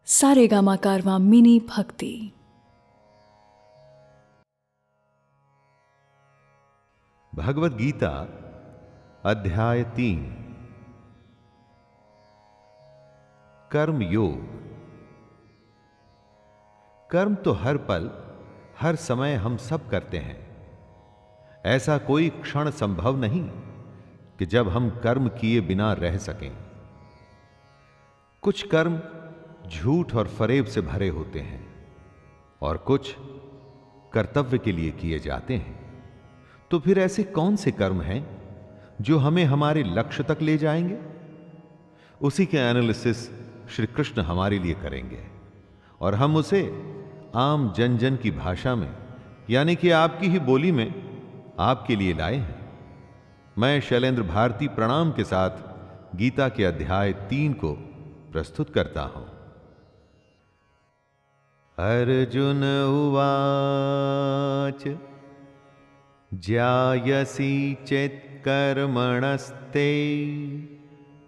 सारेगामा कारवां mini भक्ति। भगवद गीता अध्याय 3 कर्म योग। कर्म तो हर पल हर समय हम सब करते हैं। ऐसा कोई क्षण संभव नहीं कि जब हम कर्म किए बिना रह सकें। कुछ कर्म झूठ और फरेब से भरे होते हैं और कुछ कर्तव्य के लिए किए जाते हैं। तो फिर ऐसे कौन से कर्म हैं जो हमें हमारे लक्ष्य तक ले जाएंगे? उसी के एनालिसिस श्री कृष्ण हमारे लिए करेंगे और हम उसे आम जन जन की भाषा में, यानी कि आपकी ही बोली में आपके लिए लाए हैं। मैं शैलेंद्र भारती प्रणाम के साथ गीता के अध्याय 3 को प्रस्तुत करता हूं। अर्जुन उवाच ज्यायसी चेत् कर्मणस्ते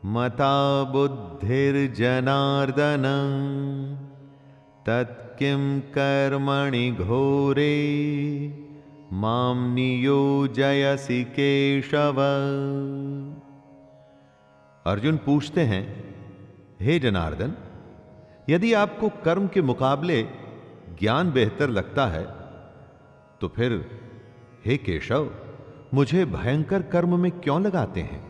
मता बुद्धिर्जनार्दन तत्किं कर्मणि घोरे मां नियोजयसि केशव। अर्जुन पूछते हैं, हे जनार्दन, यदि आपको कर्म के मुकाबले ज्ञान बेहतर लगता है तो फिर हे केशव, मुझे भयंकर कर्म में क्यों लगाते हैं?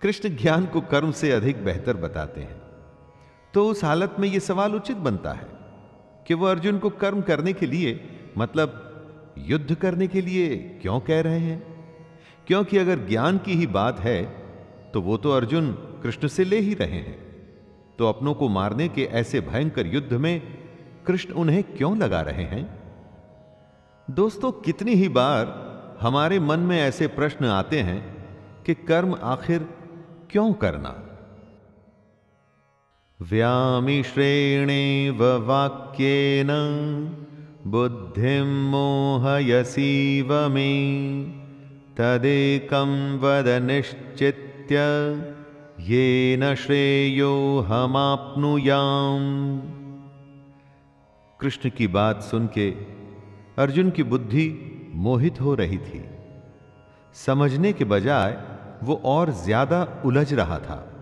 कृष्ण ज्ञान को कर्म से अधिक बेहतर बताते हैं। तो उस हालत में यह सवाल उचित बनता है कि वह अर्जुन को कर्म करने के लिए, मतलब युद्ध करने के लिए क्यों कह रहे हैं? क्योंकि अगर ज्ञान की ही बात है तो वो तो अर्जुन कृष्ण से ले ही रहे हैं। तो अपनों को मारने के ऐसे भयंकर युद्ध में कृष्ण उन्हें क्यों लगा रहे हैं? दोस्तों, कितनी ही बार हमारे मन में ऐसे प्रश्न आते हैं कि कर्म आखिर क्यों करना? व्यामिश्रेणेव वाक्येन बुद्धिं मोहयसीव मे तदेकं वद निश्चित्य येन श्रेयो हमाप्नुयाम। कृष्ण की बात सुन के अर्जुन की बुद्धि मोहित हो रही थी। समझने के बजाय वो और ज्यादा उलझ रहा था।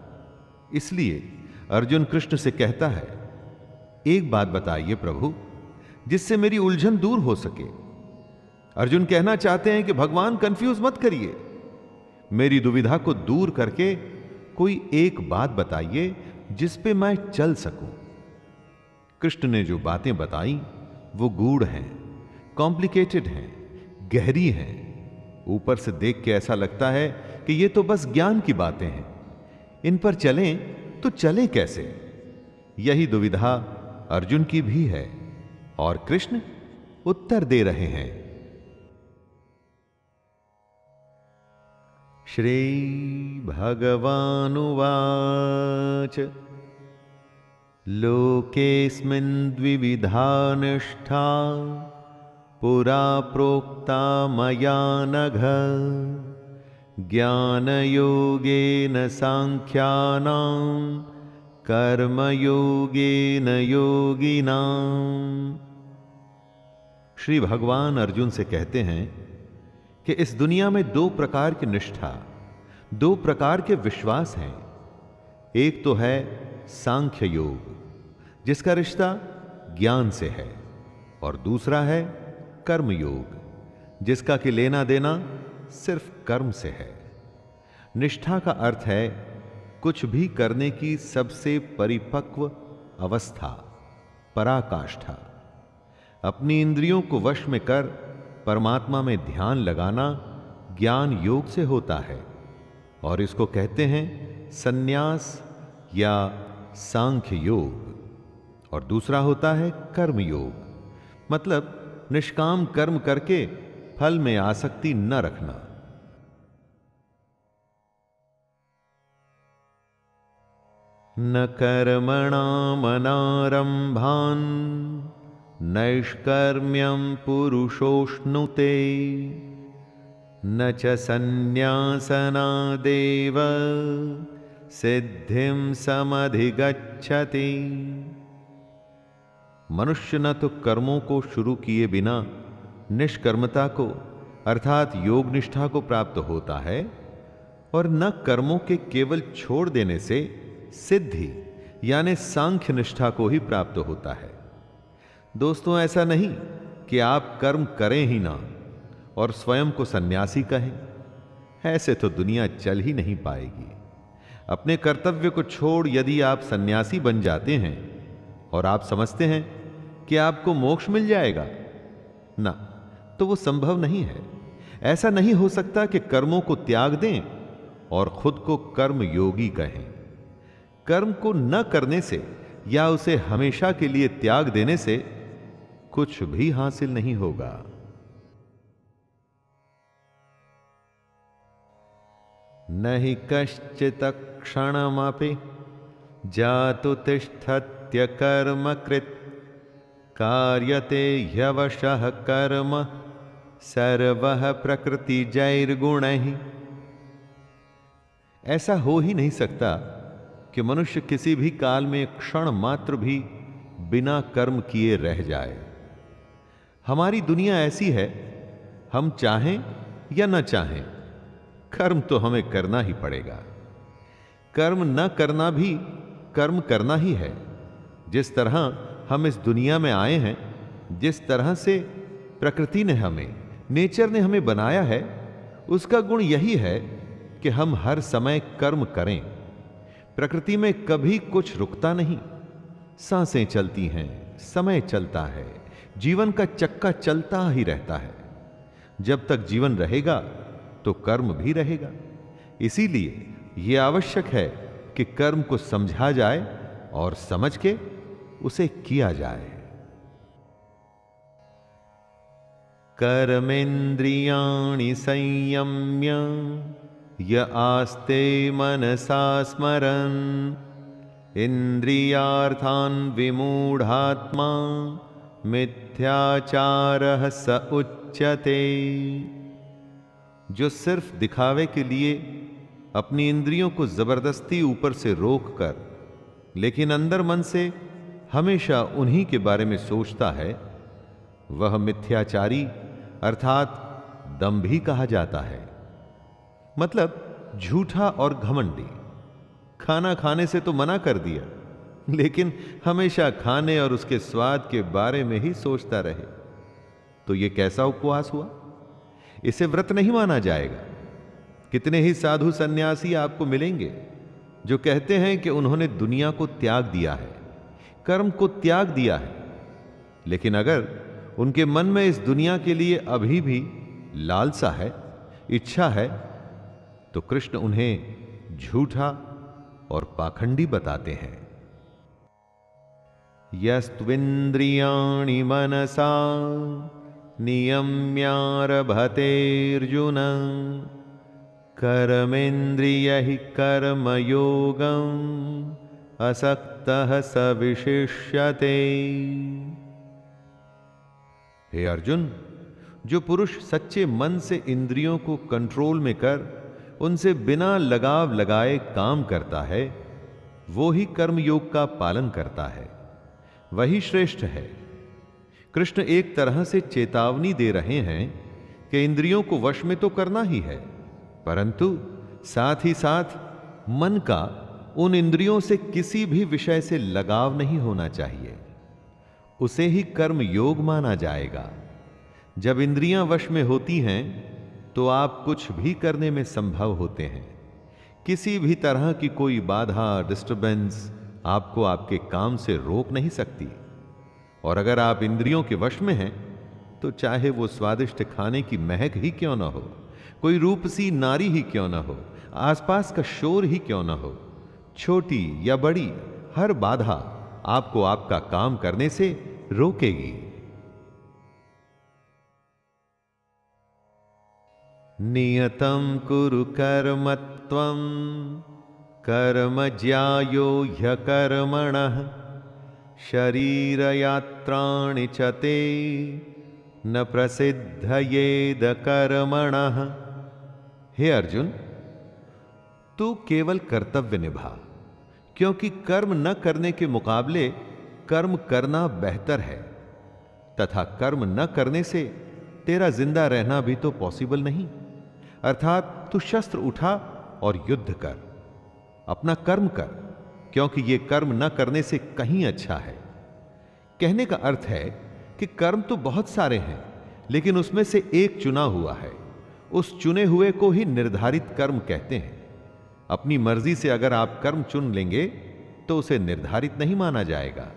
इसलिए अर्जुन कृष्ण से कहता है, एक बात बताइए प्रभु, जिससे मेरी उलझन दूर हो सके। अर्जुन कहना चाहते हैं कि भगवान कंफ्यूज मत करिए, मेरी दुविधा को दूर करके कोई एक बात बताइए जिस पे मैं चल सकूं। कृष्ण ने जो बातें बताई वो गूढ़ हैं, कॉम्प्लिकेटेड हैं, गहरी हैं। ऊपर से देख के ऐसा लगता है कि ये तो बस ज्ञान की बातें हैं, इन पर चलें तो चलें कैसे? यही दुविधा अर्जुन की भी है और कृष्ण उत्तर दे रहे हैं। श्री भगवानुवाच लोकेऽस्मिन् द्विविधा निष्ठा पुरा प्रोक्ता मया नघ ज्ञानयोगेन सांख्यानां कर्मयोगेन योगिनाम्। श्री भगवान अर्जुन से कहते हैं कि इस दुनिया में दो प्रकार की निष्ठा, दो प्रकार के विश्वास हैं। एक तो है सांख्य योग, जिसका रिश्ता ज्ञान से है, और दूसरा है कर्म योग, जिसका कि लेना देना सिर्फ कर्म से है। निष्ठा का अर्थ है कुछ भी करने की सबसे परिपक्व अवस्था, पराकाष्ठा। अपनी इंद्रियों को वश में कर परमात्मा में ध्यान लगाना ज्ञान योग से होता है, और इसको कहते हैं संन्यास या सांख्य योग। और दूसरा होता है कर्म योग, मतलब निष्काम कर्म करके फल में आसक्ति न रखना। न कर्मणामनारंभान् नैष्कर्म्यं पुरुषोष्णुते न च सन्न्यासनादेव सिद्धिं समधिगच्छति। मनुष्य न तो कर्मों को शुरू किए बिना निष्कर्मता को अर्थात योग निष्ठा को प्राप्त होता है और न कर्मों के केवल छोड़ देने से सिद्धि यानी सांख्य निष्ठा को ही प्राप्त होता है। दोस्तों, ऐसा नहीं कि आप कर्म करें ही ना और स्वयं को सन्यासी कहें। ऐसे तो दुनिया चल ही नहीं पाएगी। अपने कर्तव्य को छोड़ यदि आप सन्यासी बन जाते हैं और आप समझते हैं कि आपको मोक्ष मिल जाएगा, ना, तो वो संभव नहीं है। ऐसा नहीं हो सकता कि कर्मों को त्याग दें और खुद को कर्म योगी कहें। कर्म को न करने से या उसे हमेशा के लिए त्याग देने से कुछ भी हासिल नहीं होगा। नहि कश्चित् क्षणमपि जातु तिष्ठत्य कर्म कृत् कार्यते ह्यवशः कर्म सर्वः प्रकृतिजैर्गुणैः। ऐसा हो ही नहीं सकता कि मनुष्य किसी भी काल में क्षण मात्र भी बिना कर्म किए रह जाए। हमारी दुनिया ऐसी है, हम चाहें या न चाहें कर्म तो हमें करना ही पड़ेगा। कर्म न करना भी कर्म करना ही है। जिस तरह हम इस दुनिया में आए हैं, जिस तरह से प्रकृति ने हमें, नेचर ने हमें बनाया है, उसका गुण यही है कि हम हर समय कर्म करें। प्रकृति में कभी कुछ रुकता नहीं। सांसें चलती हैं, समय चलता है, जीवन का चक्का चलता ही रहता है। जब तक जीवन रहेगा तो कर्म भी रहेगा। इसीलिए यह आवश्यक है कि कर्म को समझा जाए और समझ के उसे किया जाए। कर्मेन्द्रियाणि संयम्य य आस्ते मनसा स्मरन् इंद्रियार्थान् विमूढ़ात्मा मिथ्याचारः स उच्यते। जो सिर्फ दिखावे के लिए अपनी इंद्रियों को जबरदस्ती ऊपर से रोककर लेकिन अंदर मन से हमेशा उन्हीं के बारे में सोचता है, वह मिथ्याचारी अर्थात दंभी कहा जाता है। मतलब झूठा और घमंडी। खाना खाने से तो मना कर दिया, लेकिन हमेशा खाने और उसके स्वाद के बारे में ही सोचता रहे, तो यह कैसा उपवास हुआ? इसे व्रत नहीं माना जाएगा। कितने ही साधु सन्यासी आपको मिलेंगे जो कहते हैं कि उन्होंने दुनिया को त्याग दिया है, कर्म को त्याग दिया है, लेकिन अगर उनके मन में इस दुनिया के लिए अभी भी लालसा है, इच्छा है, तो कृष्ण उन्हें झूठा और पाखंडी बताते हैं। यस्त्विन्द्रियाणि मनसा नियम्यारभतेऽर्जुन कर्मेन्द्रियैः कर्मयोगम् असक्तः स विशिष्यते। हे अर्जुन, जो पुरुष सच्चे मन से इंद्रियों को कंट्रोल में कर उनसे बिना लगाव लगाए काम करता है, वो ही कर्मयोग का पालन करता है, वही श्रेष्ठ है। कृष्ण एक तरह से चेतावनी दे रहे हैं कि इंद्रियों को वश में तो करना ही है, परंतु साथ ही साथ मन का उन इंद्रियों से किसी भी विषय से लगाव नहीं होना चाहिए। उसे ही कर्म योग माना जाएगा। जब इंद्रियां वश में होती हैं तो आप कुछ भी करने में संभव होते हैं। किसी भी तरह की कोई बाधा, डिस्टरबेंस आपको आपके काम से रोक नहीं सकती। और अगर आप इंद्रियों के वश में हैं तो चाहे वो स्वादिष्ट खाने की महक ही क्यों ना हो, कोई रूपसी नारी ही क्यों ना हो, आसपास का शोर ही क्यों ना हो, छोटी या बड़ी हर बाधा आपको आपका काम करने से रोकेगी। नियतं कुरु कर्म त्वं कर्म ज्यायो ह्यकर्मणः शरीरयात्राणि च ते न प्रसिद्धयेद कर्मणः। हे अर्जुन, तू केवल कर्तव्य निभा, क्योंकि कर्म न करने के मुकाबले कर्म करना बेहतर है, तथा कर्म न करने से तेरा जिंदा रहना भी तो पॉसिबल नहीं। अर्थात तू शस्त्र उठा और युद्ध कर, अपना कर्म कर, क्योंकि यह कर्म न करने से कहीं अच्छा है। कहने का अर्थ है कि कर्म तो बहुत सारे हैं, लेकिन उसमें से एक चुना हुआ है। उस चुने हुए को ही निर्धारित कर्म कहते हैं। अपनी मर्जी से अगर आप कर्म चुन लेंगे तो उसे निर्धारित नहीं माना जाएगा।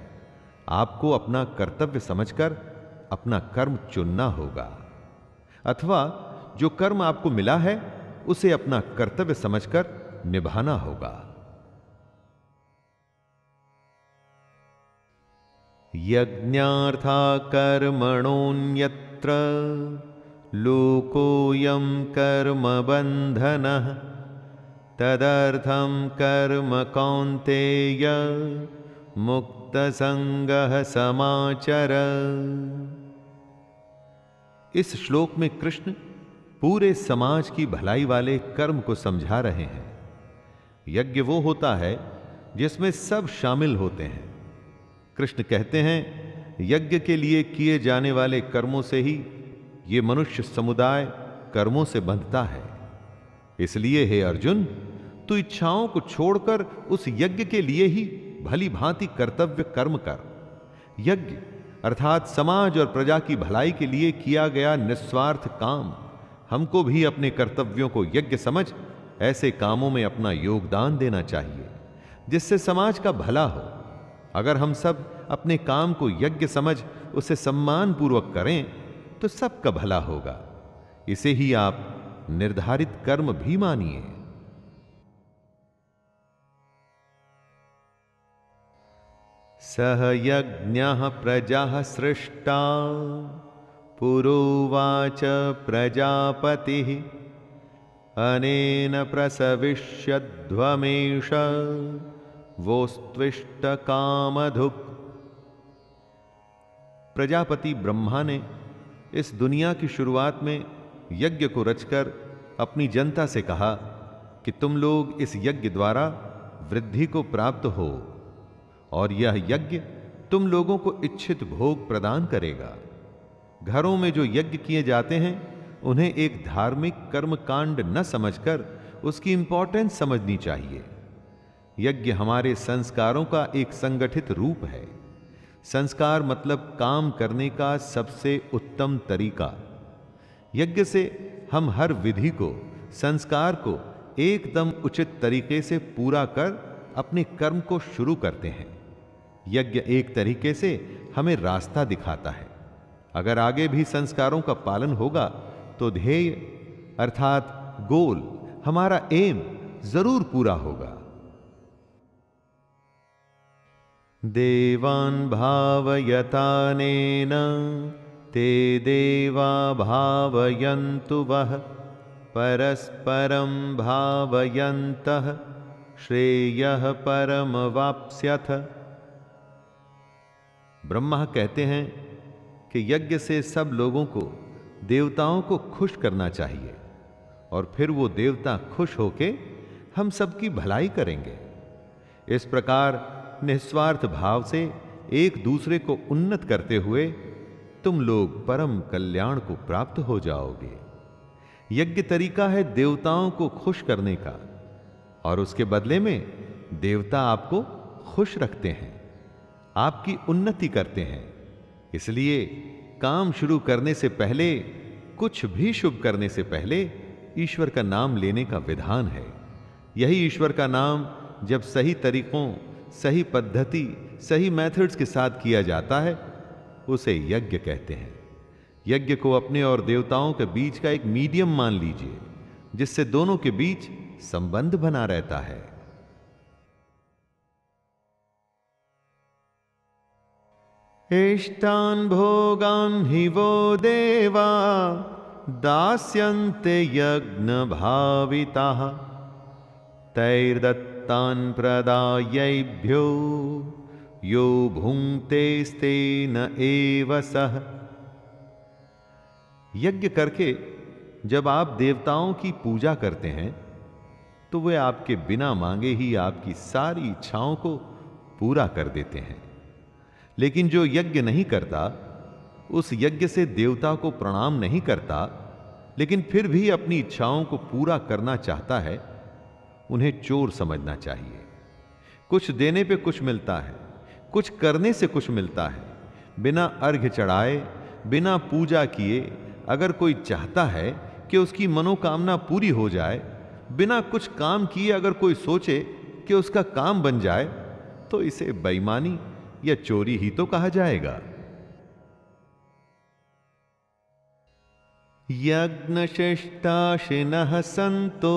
आपको अपना कर्तव्य समझकर अपना कर्म चुनना होगा, अथवा जो कर्म आपको मिला है उसे अपना कर्तव्य समझकर निभाना होगा। यज्ञार्था कर्मणोऽन्यत्र लोकोऽयं कर्म बन्धनः तदर्थं कर्म कौन्तेय मुक्त संगः समाचर। इस श्लोक में कृष्ण पूरे समाज की भलाई वाले कर्म को समझा रहे हैं। यज्ञ वो होता है जिसमें सब शामिल होते हैं। कृष्ण कहते हैं, यज्ञ के लिए किए जाने वाले कर्मों से ही ये मनुष्य समुदाय कर्मों से बंधता है। इसलिए हे अर्जुन, तू इच्छाओं को छोड़कर उस यज्ञ के लिए ही भली भांति कर्तव्य कर्म कर। यज्ञ अर्थात समाज और प्रजा की भलाई के लिए किया गया निस्वार्थ काम। हमको भी अपने कर्तव्यों को यज्ञ समझ ऐसे कामों में अपना योगदान देना चाहिए जिससे समाज का भला हो। अगर हम सब अपने काम को यज्ञ समझ उसे सम्मान पूर्वक करें तो सबका भला होगा। इसे ही आप निर्धारित कर्म भी मानिए। सह यज्ञः प्रजाः सृष्टा पुरोवाच प्रजापतिः अनेन प्रसविष्यध्वमेष वोस्त्विष्ट कामधुक्। प्रजापति ब्रह्मा ने इस दुनिया की शुरुआत में यज्ञ को रचकर अपनी जनता से कहा कि तुम लोग इस यज्ञ द्वारा वृद्धि को प्राप्त हो, और यह यज्ञ तुम लोगों को इच्छित भोग प्रदान करेगा। घरों में जो यज्ञ किए जाते हैं उन्हें एक धार्मिक कर्म कांड न समझकर उसकी इंपॉर्टेंस समझनी चाहिए। यज्ञ हमारे संस्कारों का एक संगठित रूप है। संस्कार मतलब काम करने का सबसे उत्तम तरीका। यज्ञ से हम हर विधि को, संस्कार को एकदम उचित तरीके से पूरा कर अपने कर्म को शुरू करते हैं। यज्ञ एक तरीके से हमें रास्ता दिखाता है। अगर आगे भी संस्कारों का पालन होगा तो ध्येय अर्थात गोल, हमारा एम जरूर पूरा होगा। देवान् भावयतानेन ते देवा भावयन्तु वः परस्परं भावयन्तः श्रेयः परमवाप्स्यथ। ब्रह्मा कहते हैं कि यज्ञ से सब लोगों को, देवताओं को खुश करना चाहिए, और फिर वो देवता खुश होके हम सबकी भलाई करेंगे। इस प्रकार निस्वार्थ भाव से एक दूसरे को उन्नत करते हुए तुम लोग परम कल्याण को प्राप्त हो जाओगे। यज्ञ तरीका है देवताओं को खुश करने का, और उसके बदले में देवता आपको खुश रखते हैं, आपकी उन्नति करते हैं। इसलिए काम शुरू करने से पहले, कुछ भी शुभ करने से पहले ईश्वर का नाम लेने का विधान है। यही ईश्वर का नाम जब सही तरीकों, सही पद्धति, सही मेथड्स के साथ किया जाता है उसे यज्ञ कहते हैं। यज्ञ को अपने और देवताओं के बीच का एक मीडियम मान लीजिए, जिससे दोनों के बीच संबंध बना रहता है। इष्टान् भोगान् हि वो देवा दास्यन्ते यज्ञ भाविताः तैर्दत्तान् प्रदायैभ्यो यो भुङ्क्तेस्तेन एव सः। यज्ञ करके जब आप देवताओं की पूजा करते हैं तो वे आपके बिना मांगे ही आपकी सारी इच्छाओं को पूरा कर देते हैं। लेकिन जो यज्ञ नहीं करता, उस यज्ञ से देवता को प्रणाम नहीं करता, लेकिन फिर भी अपनी इच्छाओं को पूरा करना चाहता है, उन्हें चोर समझना चाहिए। कुछ देने पे कुछ मिलता है, कुछ करने से कुछ मिलता है। बिना अर्घ्य चढ़ाए, बिना पूजा किए अगर कोई चाहता है कि उसकी मनोकामना पूरी हो जाए, बिना कुछ काम किए अगर कोई सोचे कि उसका काम बन जाए, तो इसे बेईमानी या चोरी ही तो कहा जाएगा। यज्ञशिष्टाशिनः सन्तो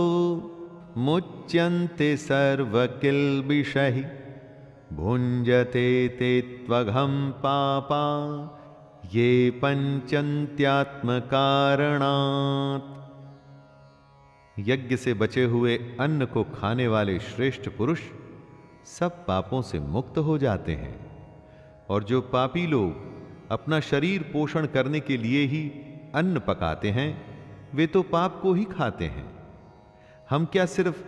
मुच्यन्ते सर्वकिल्बिषैः भुञ्जते ते त्वघं पापा ये पंचन्त्यात्मकारणात्। यज्ञ से बचे हुए अन्न को खाने वाले श्रेष्ठ पुरुष सब पापों से मुक्त हो जाते हैं, और जो पापी लोग अपना शरीर पोषण करने के लिए ही अन्न पकाते हैं, वे तो पाप को ही खाते हैं। हम क्या सिर्फ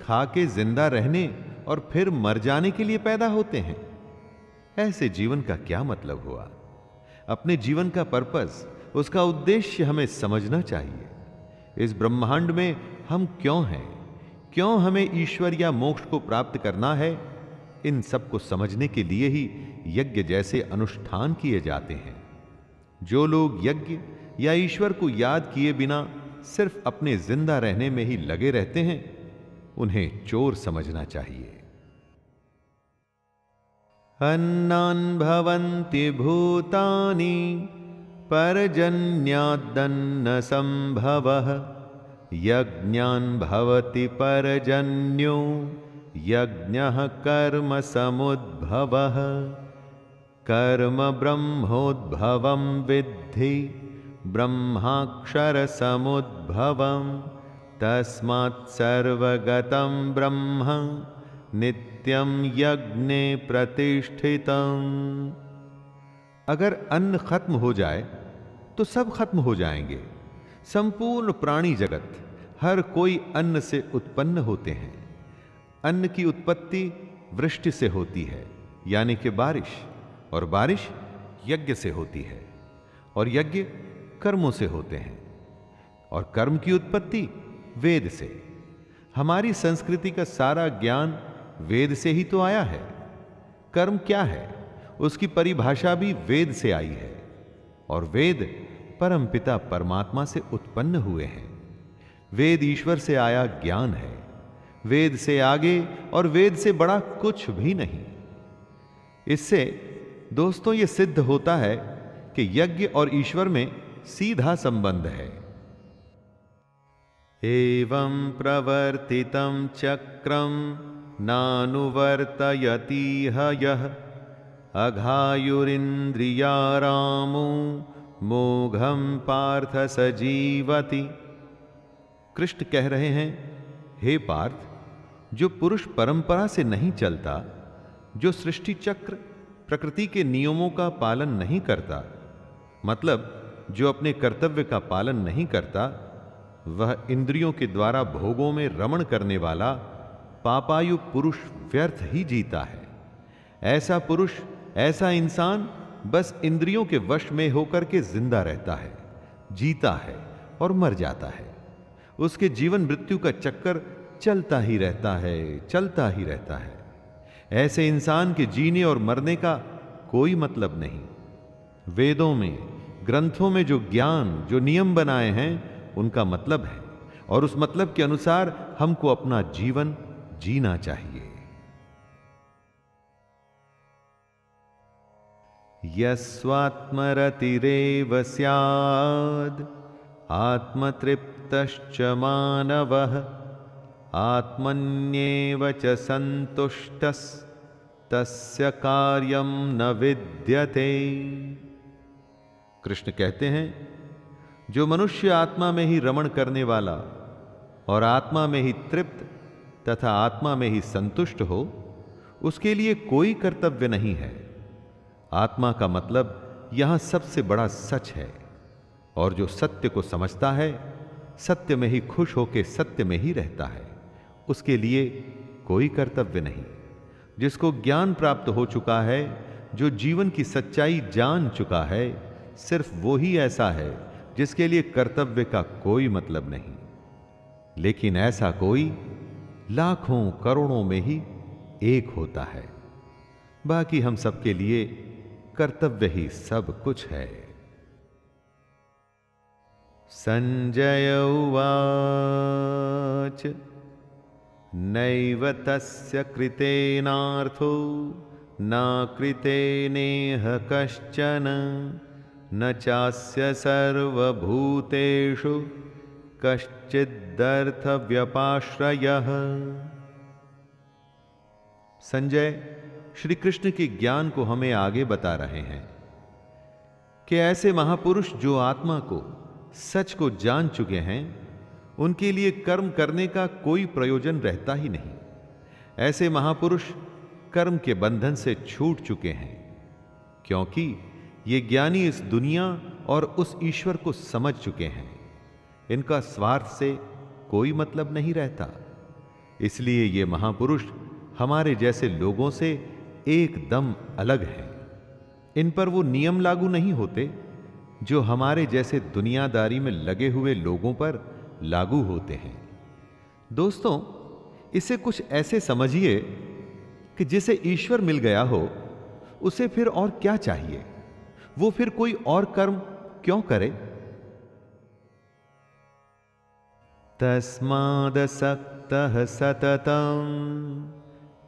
खा के जिंदा रहने और फिर मर जाने के लिए पैदा होते हैं? ऐसे जीवन का क्या मतलब हुआ? अपने जीवन का पर्पस, उसका उद्देश्य हमें समझना चाहिए। इस ब्रह्मांड में हम क्यों हैं, क्यों हमें ईश्वर या मोक्ष को प्राप्त करना है, इन सब को समझने के लिए ही यज्ञ जैसे अनुष्ठान किए जाते हैं। जो लोग यज्ञ या ईश्वर को याद किए बिना सिर्फ अपने जिंदा रहने में ही लगे रहते हैं, उन्हें चोर समझना चाहिए। अन्नान् भवन्ति भूतानि पर्जन्यादन्न संभवः यज्ञान् भवति पर्जन्यो यज्ञः कर्म समुद्भवः कर्म ब्रह्मोद्भवं विद्धि ब्रह्माक्षर समुद्भवं तस्मात् सर्वगतं ब्रह्म नित्यं यज्ञे प्रतिष्ठितम्। अगर अन्न खत्म हो जाए तो सब खत्म हो जाएंगे। संपूर्ण प्राणी जगत, हर कोई अन्न से उत्पन्न होते हैं। अन्न की उत्पत्ति वृष्टि से होती है, यानी कि बारिश, और बारिश यज्ञ से होती है, और यज्ञ कर्मों से होते हैं, और कर्म की उत्पत्ति वेद से। हमारी संस्कृति का सारा ज्ञान वेद से ही तो आया है। कर्म क्या है, उसकी परिभाषा भी वेद से आई है, और वेद परमपिता परमात्मा से उत्पन्न हुए हैं। वेद ईश्वर से आया ज्ञान है। वेद से आगे और वेद से बड़ा कुछ भी नहीं। इससे दोस्तों ये सिद्ध होता है कि यज्ञ और ईश्वर में सीधा संबंध है। एवं प्रवर्तितं चक्रम नानुवर्तयतीह यः अघायुरिन्द्रियारामो मोघम पार्थ सजीवति। कृष्ण कह रहे हैं, हे पार्थ, जो पुरुष परंपरा से नहीं चलता, जो सृष्टि चक्र प्रकृति के नियमों का पालन नहीं करता, मतलब जो अपने कर्तव्य का पालन नहीं करता, वह इंद्रियों के द्वारा भोगों में रमण करने वाला पापायु पुरुष व्यर्थ ही जीता है। ऐसा पुरुष, ऐसा इंसान बस इंद्रियों के वश में होकर के जिंदा रहता है, जीता है और मर जाता है। उसके जीवन मृत्यु का चक्कर चलता ही रहता है, चलता ही रहता है। ऐसे इंसान के जीने और मरने का कोई मतलब नहीं। वेदों में, ग्रंथों में जो ज्ञान, जो नियम बनाए हैं, उनका मतलब है, और उस मतलब के अनुसार हमको अपना जीवन जीना चाहिए। यस्वात्मरतिरेव स्याद् आत्मतृप्तश्च मानवः आत्मन्येव च सन्तुष्टस्तस्य कार्यं न विद्यते। कृष्ण कहते हैं, जो मनुष्य आत्मा में ही रमण करने वाला और आत्मा में ही तृप्त तथा आत्मा में ही संतुष्ट हो, उसके लिए कोई कर्तव्य नहीं है। आत्मा का मतलब यहां सबसे बड़ा सच है, और जो सत्य को समझता है, सत्य में ही खुश होकर सत्य में ही रहता है, उसके लिए कोई कर्तव्य नहीं। जिसको ज्ञान प्राप्त हो चुका है, जो जीवन की सच्चाई जान चुका है, सिर्फ वो ही ऐसा है जिसके लिए कर्तव्य का कोई मतलब नहीं। लेकिन ऐसा कोई लाखों करोड़ों में ही एक होता है। बाकी हम सबके लिए कर्तव्य ही सब कुछ है। संजय उवाच नैव तस्य कृतेनार्थो न कृतेनेह कश्चन न चास्य सर्वभूतेषु कश्चिदर्थ व्यपाश्रयः। संजय श्री कृष्ण के ज्ञान को हमें आगे बता रहे हैं कि ऐसे महापुरुष जो आत्मा को, सच को जान चुके हैं, उनके लिए कर्म करने का कोई प्रयोजन रहता ही नहीं। ऐसे महापुरुष कर्म के बंधन से छूट चुके हैं, क्योंकि ये ज्ञानी इस दुनिया और उस ईश्वर को समझ चुके हैं। इनका स्वार्थ से कोई मतलब नहीं रहता। इसलिए ये महापुरुष हमारे जैसे लोगों से एकदम अलग हैं। इन पर वो नियम लागू नहीं होते जो हमारे जैसे दुनियादारी में लगे हुए लोगों पर लागू होते हैं। दोस्तों, इसे कुछ ऐसे समझिए कि जिसे ईश्वर मिल गया हो, उसे फिर और क्या चाहिए? वो फिर कोई और कर्म क्यों करे? तस्मादसक्तः सततं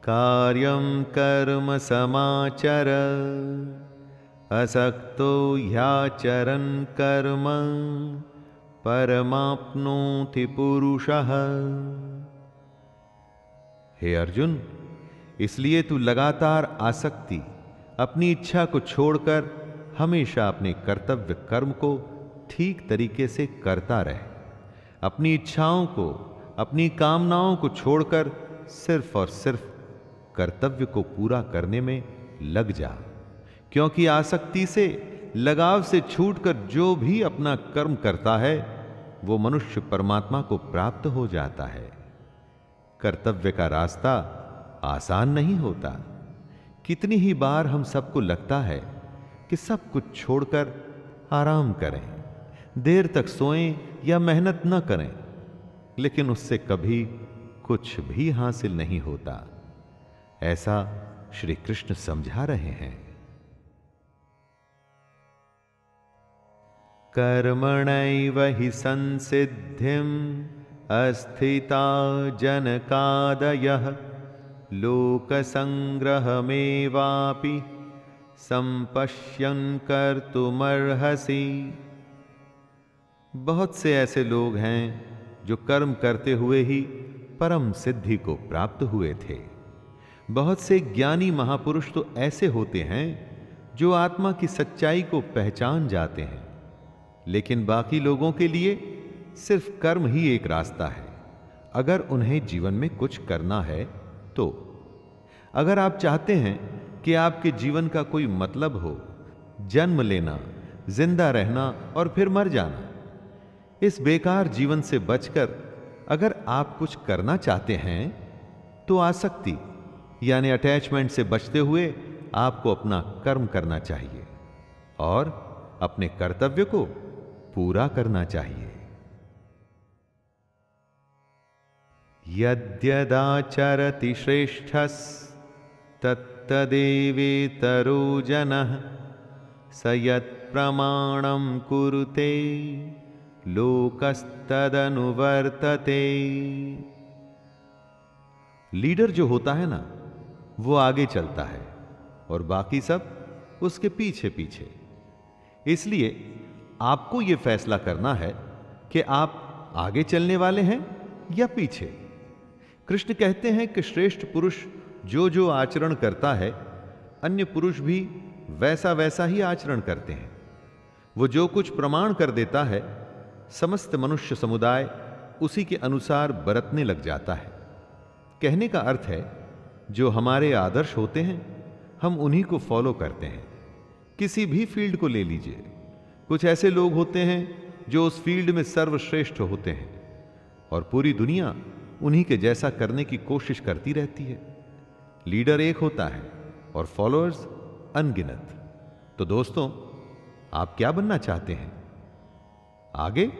कार्यं कर्म समाचर असक्तो ह्याचरन् कर्म परमाप्नोति पुरुषः। हे अर्जुन, इसलिए तू लगातार आसक्ति, अपनी इच्छा को छोड़कर हमेशा अपने कर्तव्य कर्म को ठीक तरीके से करता रहे। अपनी इच्छाओं को, अपनी कामनाओं को छोड़कर सिर्फ और सिर्फ कर्तव्य को पूरा करने में लग जा, क्योंकि आसक्ति से, लगाव से छूटकर जो भी अपना कर्म करता है, वो मनुष्य परमात्मा को प्राप्त हो जाता है। कर्तव्य का रास्ता आसान नहीं होता। कितनी ही बार हम सबको लगता है कि सब कुछ छोड़कर आराम करें, देर तक सोएं या मेहनत न करें, लेकिन उससे कभी कुछ भी हासिल नहीं होता। ऐसा श्री कृष्ण समझा रहे हैं। कर्मणैव हि संसिद्धिम् अस्थिता जनकादयः लोकसंग्रहमेवापि संपश्यन् कर्तुमर्हसि। बहुत से ऐसे लोग हैं जो कर्म करते हुए ही परम सिद्धि को प्राप्त हुए थे। बहुत से ज्ञानी महापुरुष तो ऐसे होते हैं जो आत्मा की सच्चाई को पहचान जाते हैं, लेकिन बाकी लोगों के लिए सिर्फ कर्म ही एक रास्ता है, अगर उन्हें जीवन में कुछ करना है तो। अगर आप चाहते हैं कि आपके जीवन का कोई मतलब हो, जन्म लेना, जिंदा रहना और फिर मर जाना, इस बेकार जीवन से बचकर अगर आप कुछ करना चाहते हैं तो आसक्ति यानी अटैचमेंट से बचते हुए आपको अपना कर्म करना चाहिए और अपने कर्तव्य को पूरा करना चाहिए। यद्यदाचरति श्रेष्ठस्तत्तदेवेतरो जनः स यत्प्रमाणं कुरुते लोकस्तदनुवर्तते। लीडर जो होता है ना, वो आगे चलता है और बाकी सब उसके पीछे पीछे। इसलिए आपको यह फैसला करना है कि आप आगे चलने वाले हैं या पीछे। कृष्ण कहते हैं कि श्रेष्ठ पुरुष जो जो आचरण करता है, अन्य पुरुष भी वैसा वैसा ही आचरण करते हैं। वो जो कुछ प्रमाण कर देता है, समस्त मनुष्य समुदाय उसी के अनुसार बरतने लग जाता है। कहने का अर्थ है, जो हमारे आदर्श होते हैं, हम उन्हीं को फॉलो करते हैं। किसी भी फील्ड को ले लीजिए, कुछ ऐसे लोग होते हैं जो उस फील्ड में सर्वश्रेष्ठ होते हैं और पूरी दुनिया उन्हीं के जैसा करने की कोशिश करती रहती है। लीडर एक होता है और फॉलोअर्स अनगिनत। तो दोस्तों, आप क्या बनना चाहते हैं, आगे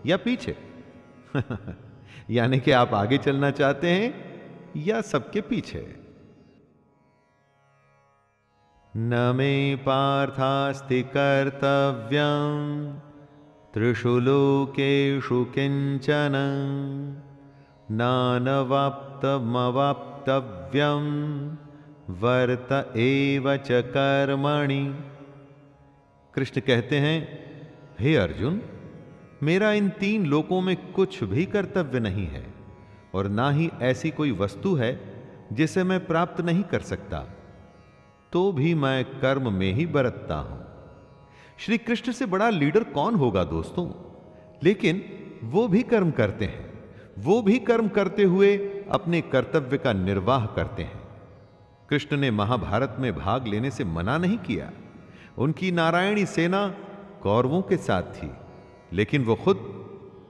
या पीछे? यानी कि आप आगे चलना चाहते हैं या सबके पीछे? न मे पार्थास्ति कर्तव्यं त्रिषु लोकेषु किंचन नानवाप्तमवाप्तव्यं वर्त एव च कर्मणि। कृष्ण कहते हैं, हे अर्जुन, मेरा इन 3 लोकों में कुछ भी कर्तव्य नहीं है और ना ही ऐसी कोई वस्तु है जिसे मैं प्राप्त नहीं कर सकता, तो भी मैं कर्म में ही बरतता हूं। श्री कृष्ण से बड़ा लीडर कौन होगा दोस्तों? लेकिन वो भी कर्म करते हैं, वो भी कर्म करते हुए अपने कर्तव्य का निर्वाह करते हैं। कृष्ण ने महाभारत में भाग लेने से मना नहीं किया। उनकी नारायणी सेना कौरवों के साथ थी, लेकिन वो खुद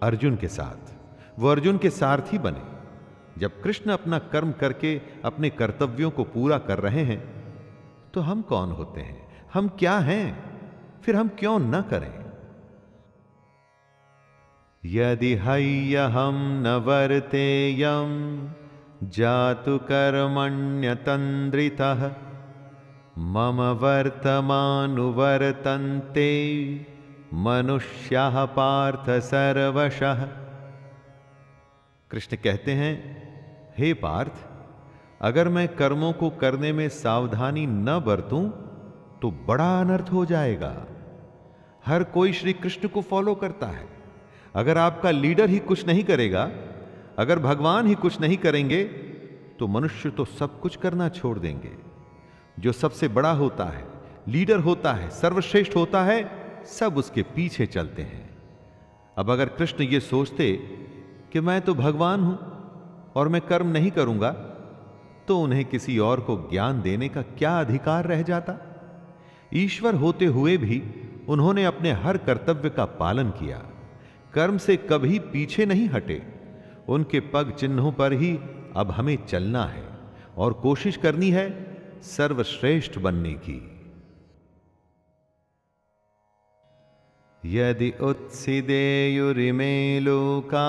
अर्जुन के साथ, वो अर्जुन के सारथी बने। जब कृष्ण अपना कर्म करके अपने कर्तव्यों को पूरा कर रहे हैं, तो हम कौन होते हैं, हम क्या हैं, फिर हम क्यों न करें? यदि हय्यहं न वर्तेयं जातु कर्मण्यतन्द्रितः मम वर्तमानुवर्तन्ते मनुष्याः पार्थ सर्वशः। कृष्ण कहते हैं, हे पार्थ, अगर मैं कर्मों को करने में सावधानी न बरतूं तो बड़ा अनर्थ हो जाएगा। हर कोई श्री कृष्ण को फॉलो करता है। अगर आपका लीडर ही कुछ नहीं करेगा, अगर भगवान ही कुछ नहीं करेंगे, तो मनुष्य तो सब कुछ करना छोड़ देंगे। जो सबसे बड़ा होता है, लीडर होता है, सर्वश्रेष्ठ होता है, सब उसके पीछे चलते हैं। अब अगर कृष्ण ये सोचते कि मैं तो भगवान हूं और मैं कर्म नहीं करूंगा, तो उन्हें किसी और को ज्ञान देने का क्या अधिकार रह जाता? ईश्वर होते हुए भी उन्होंने अपने हर कर्तव्य का पालन किया, कर्म से कभी पीछे नहीं हटे। उनके पग चिन्हों पर ही अब हमें चलना है और कोशिश करनी है सर्वश्रेष्ठ बनने की। यदि उत्सिदेयुरिमे लोका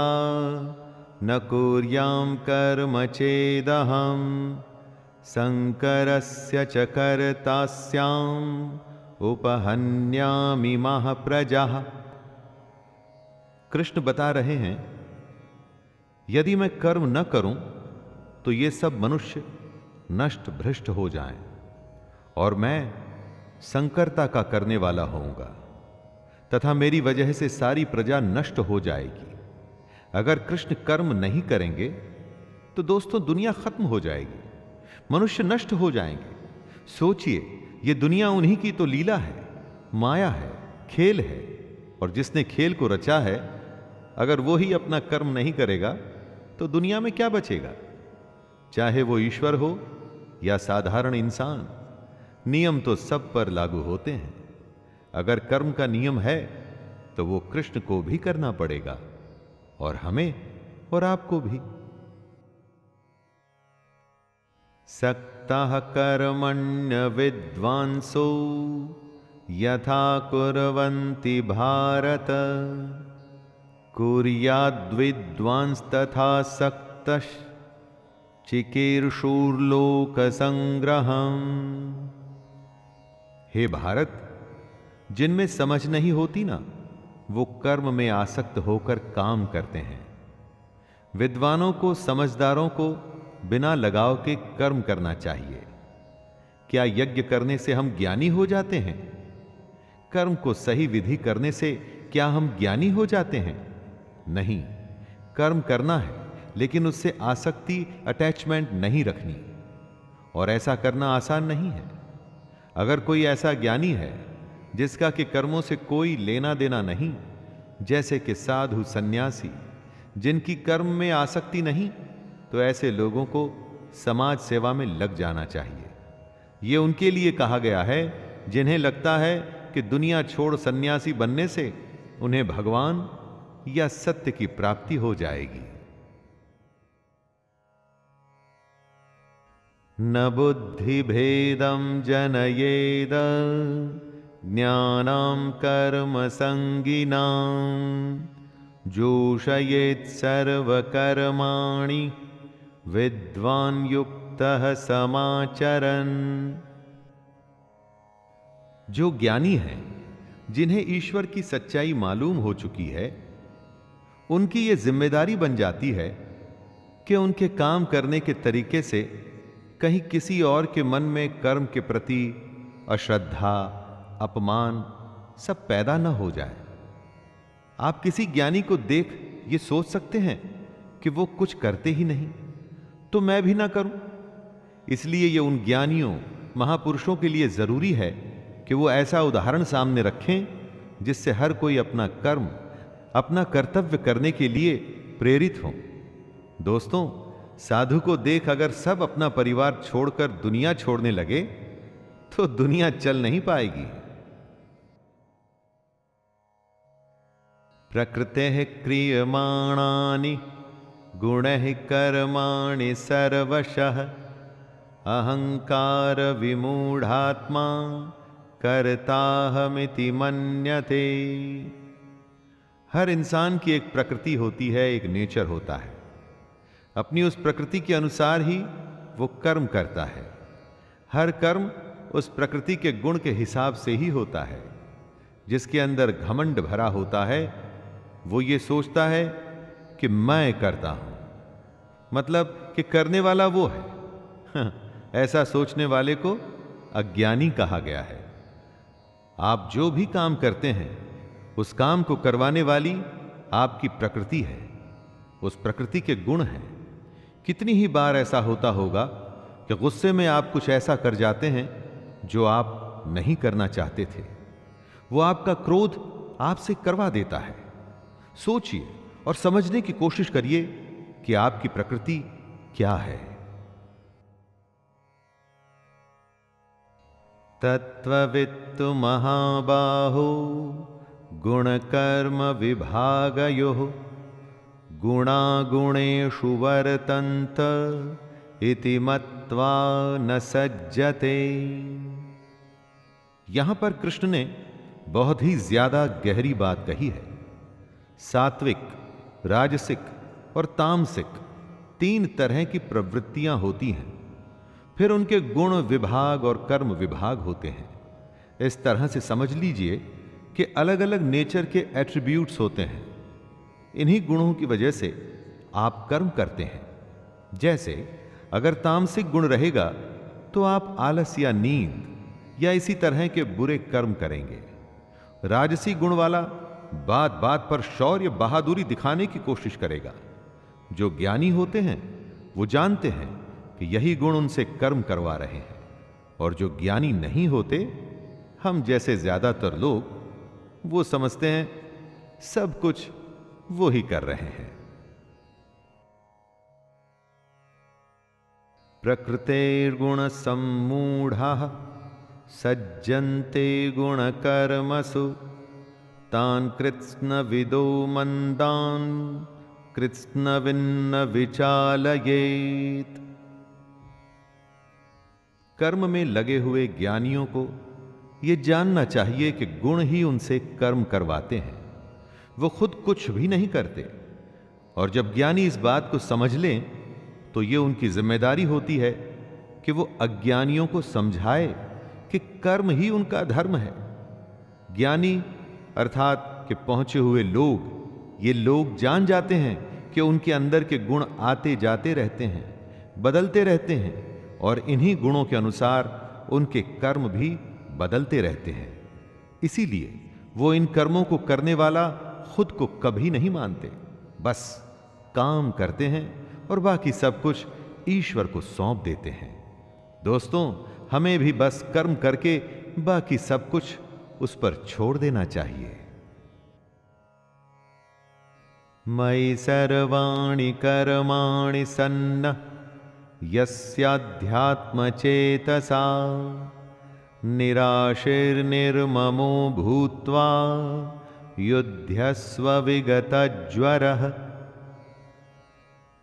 न कुर्यां कर्म चेदहं शंकरस्य च कर्तास्याम् उपहन्यामि महाप्रजाः। कृष्ण बता रहे हैं, यदि मैं कर्म न करूं तो ये सब मनुष्य नष्ट भ्रष्ट हो जाएं और मैं संकरता का करने वाला होऊंगा तथा मेरी वजह से सारी प्रजा नष्ट हो जाएगी। अगर कृष्ण कर्म नहीं करेंगे तो दोस्तों दुनिया खत्म हो जाएगी, मनुष्य नष्ट हो जाएंगे। सोचिए, ये दुनिया उन्हीं की तो लीला है, माया है, खेल है, और जिसने खेल को रचा है, अगर वो ही अपना कर्म नहीं करेगा तो दुनिया में क्या बचेगा? चाहे वो ईश्वर हो या साधारण इंसान, नियम तो सब पर लागू होते हैं। अगर कर्म का नियम है तो वो कृष्ण को भी करना पड़ेगा और हमें और आपको भी। सक्तः कर्मण्य विद्वांसो यथा कुर्वन्ति भारत कुर्याद्विद्वांस तथा सक्तः चिकीर्षुर्लोक संग्रहम्। हे भारत, जिनमें समझ नहीं होती ना, वो कर्म में आसक्त होकर काम करते हैं। विद्वानों को, समझदारों को बिना लगाव के कर्म करना चाहिए। क्या यज्ञ करने से हम ज्ञानी हो जाते हैं? कर्म को सही विधि करने से क्या हम ज्ञानी हो जाते हैं? नहीं, कर्म करना है लेकिन उससे आसक्ति, अटैचमेंट नहीं रखनी, और ऐसा करना आसान नहीं है। अगर कोई ऐसा ज्ञानी है जिसका कि कर्मों से कोई लेना देना नहीं, जैसे कि साधु, सन्यासी, जिनकी कर्म में आसक्ति नहीं, तो ऐसे लोगों को समाज सेवा में लग जाना चाहिए। ये उनके लिए कहा गया है जिन्हें लगता है कि दुनिया छोड़ सन्यासी बनने से उन्हें भगवान या सत्य की प्राप्ति हो जाएगी। न बुद्धिभेदं जनयेद ज्ञानां कर्म संगिनां जोषयेत् सर्वकर्माणि विद्वान् युक्तः समाचरन्। जो ज्ञानी हैं, जिन्हें ईश्वर की सच्चाई मालूम हो चुकी है, उनकी यह जिम्मेदारी बन जाती है कि उनके काम करने के तरीके से कहीं किसी और के मन में कर्म के प्रति अश्रद्धा, अपमान सब पैदा न हो जाए। आप किसी ज्ञानी को देख ये सोच सकते हैं कि वो कुछ करते ही नहीं, तो मैं भी ना करूं। इसलिए ये उन ज्ञानियों, महापुरुषों के लिए जरूरी है कि वो ऐसा उदाहरण सामने रखें जिससे हर कोई अपना कर्म, अपना कर्तव्य करने के लिए प्रेरित हो। दोस्तों, साधु को देख अगर सब अपना परिवार छोड़कर दुनिया छोड़ने लगे तो दुनिया चल नहीं पाएगी। प्रकृतेः क्रियमाणानि गुणैः कर्माणि सर्वशः अहंकार विमूढ़ात्मा कर्ताहमिति मन्यते। हर इंसान की एक प्रकृति होती है, एक नेचर होता है। अपनी उस प्रकृति के अनुसार ही वो कर्म करता है। हर कर्म उस प्रकृति के गुण के हिसाब से ही होता है। जिसके अंदर घमंड भरा होता है वो ये सोचता है कि मैं करता हूं, मतलब कि करने वाला वो है। ऐसा सोचने वाले को अज्ञानी कहा गया है। आप जो भी काम करते हैं उस काम को करवाने वाली आपकी प्रकृति है, उस प्रकृति के गुण हैं। कितनी ही बार ऐसा होता होगा कि गुस्से में आप कुछ ऐसा कर जाते हैं जो आप नहीं करना चाहते थे। वो आपका क्रोध आपसे करवा देता है। सोचिए और समझने की कोशिश करिए कि आपकी प्रकृति क्या है। तत्त्ववित्तु महाबाहो गुणकर्म विभागयोः गुणागुणेषु वर्तन्त इति मत्वा न सज्जते। यहां पर कृष्ण ने बहुत ही ज्यादा गहरी बात कही है। सात्विक, राजसिक और तामसिक 3 तरह की प्रवृत्तियां होती हैं। फिर उनके गुण विभाग और कर्म विभाग होते हैं। इस तरह से समझ लीजिए कि अलग अलग नेचर के एट्रीब्यूट्स होते हैं। इन्हीं गुणों की वजह से आप कर्म करते हैं। जैसे अगर तामसिक गुण रहेगा तो आप आलस या नींद या इसी तरह के बुरे कर्म करेंगे। राजसी गुण वाला बात बात पर शौर्य, बहादुरी दिखाने की कोशिश करेगा। जो ज्ञानी होते हैं वो जानते हैं कि यही गुण उनसे कर्म करवा रहे हैं। और जो ज्ञानी नहीं होते, हम जैसे ज्यादातर लोग, वो समझते हैं सब कुछ वो ही कर रहे हैं। प्रकृतेर्गुण सम्मूढ़ाः सज्जन्ते गुण कर्मसु तान् कृत्स्न विदो मंदान् कृत्स्न विन्न विचालयेत्। कर्म में लगे हुए ज्ञानियों को यह जानना चाहिए कि गुण ही उनसे कर्म करवाते हैं, वो खुद कुछ भी नहीं करते। और जब ज्ञानी इस बात को समझ लें तो यह उनकी जिम्मेदारी होती है कि वो अज्ञानियों को समझाए कि कर्म ही उनका धर्म है। ज्ञानी अर्थात कि पहुंचे हुए लोग, ये लोग जान जाते हैं कि उनके अंदर के गुण आते जाते रहते हैं, बदलते रहते हैं, और इन्हीं गुणों के अनुसार उनके कर्म भी बदलते रहते हैं। इसीलिए वो इन कर्मों को करने वाला खुद को कभी नहीं मानते, बस काम करते हैं और बाकी सब कुछ ईश्वर को सौंप देते हैं। दोस्तों, हमें भी बस कर्म करके बाकी सब कुछ उस पर छोड़ देना चाहिए। मयि सर्वाणि कर्माणि सन्नः यस्याध्यात्म चेतसा निराशिर्निर्ममो भूत्वा युध्यस्व विगतज्वरः।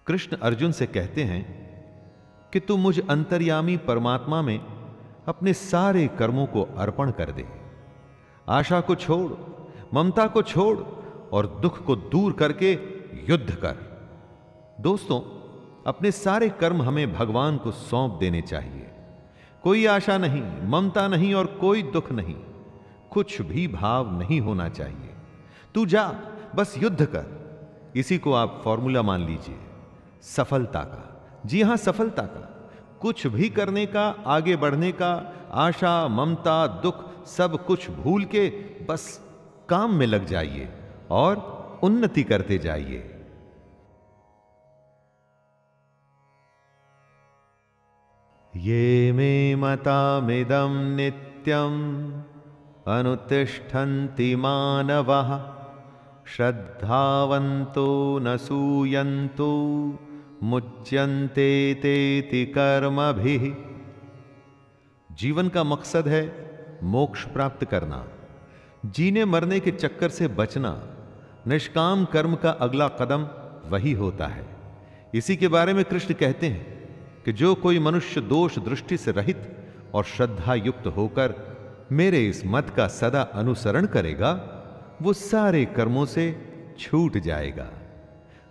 कृष्ण अर्जुन से कहते हैं कि तू मुझ अंतर्यामी परमात्मा में अपने सारे कर्मों को अर्पण कर दे। आशा को छोड़, ममता को छोड़ और दुख को दूर करके युद्ध कर। दोस्तों, अपने सारे कर्म हमें भगवान को सौंप देने चाहिए। कोई आशा नहीं, ममता नहीं और कोई दुख नहीं, कुछ भी भाव नहीं होना चाहिए। तू जा, बस युद्ध कर। इसी को आप फॉर्मूला मान लीजिए सफलता का। जी हां, सफलता का। कुछ भी करने का, आगे बढ़ने का, आशा, ममता, दुख सब कुछ भूल के बस काम में लग जाइए और उन्नति करते जाइए। ये मे मतामिदं नित्यम् अनुतिष्ठन्ति मानवः श्रद्धावन्तो न सूयन्तो मुच्यन्ते तेति कर्मभिः। जीवन का मकसद है मोक्ष प्राप्त करना, जीने मरने के चक्कर से बचना। निष्काम कर्म का अगला कदम वही होता है। इसी के बारे में कृष्ण कहते हैं कि जो कोई मनुष्य दोष दृष्टि से रहित और श्रद्धा युक्त होकर मेरे इस मत का सदा अनुसरण करेगा, वो सारे कर्मों से छूट जाएगा।